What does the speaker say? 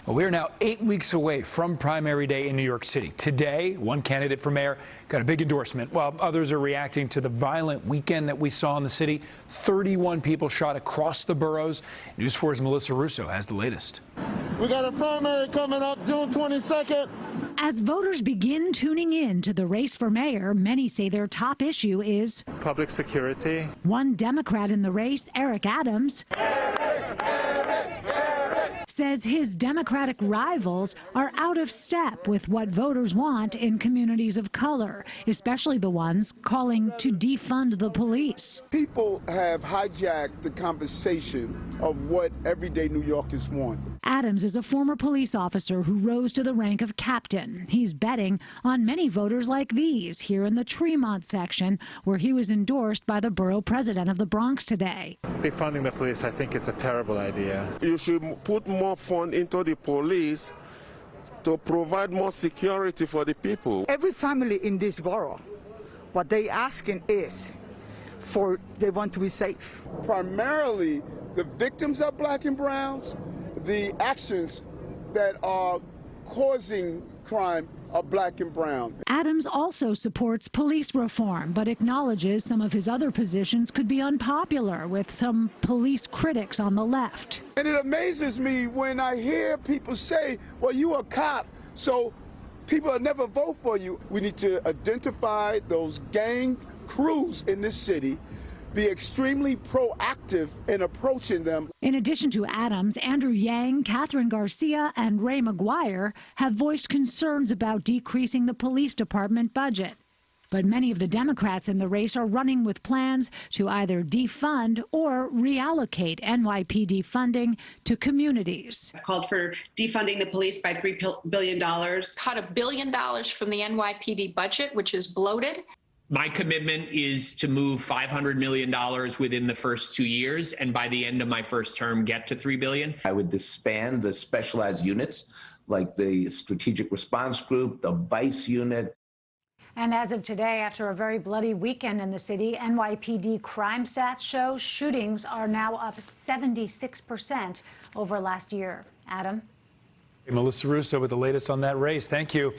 Well, we are now 8 weeks away from primary day in New York City. Today, one candidate for mayor got a big endorsement, while others are reacting to the violent weekend that we saw in the city. 31 people shot across the boroughs. News 4's Melissa Russo has the latest. We got a primary coming up June 22nd. As voters begin tuning in to the race for mayor, many say their top issue is public security. One Democrat in the race, Eric Adams, says his Democratic rivals are out of step with what voters want in communities of color, especially the ones calling to defund the police. People have hijacked the conversation of what everyday New Yorkers want. Adams is a former police officer who rose to the rank of captain. He's betting on many voters like these here in the Tremont section, where he was endorsed by the borough president of the Bronx today. Defunding the police, I think it's a terrible idea. You should put more funds into the police to provide more security for the people. Every family in this borough, what they asking is they want to be safe. Primarily, the victims are black and browns. The actions that are causing crime are black and brown. Adams also supports police reform, but acknowledges some of his other positions could be unpopular with some police critics on the left. And it amazes me when I hear people say, well, you a cop, so people will never vote for you. We need to identify those gang crews in this city, be extremely proactive in approaching them. In addition to Adams, Andrew Yang, Catherine Garcia, and Ray McGuire have voiced concerns about decreasing the police department budget. But many of the Democrats in the race are running with plans to either defund or reallocate NYPD funding to communities. I've called for defunding the police by $3 billion. Cut $1 billion from the NYPD budget, which is bloated. My commitment is to move $500 million within the first 2 years, and by the end of my first term, get to $3 billion. I would disband the specialized units like the Strategic Response Group, the Vice Unit. And as of today, after a very bloody weekend in the city, NYPD crime stats show shootings are now up 76% over last year. Adam? Melissa Russo with the latest on that race. Thank you.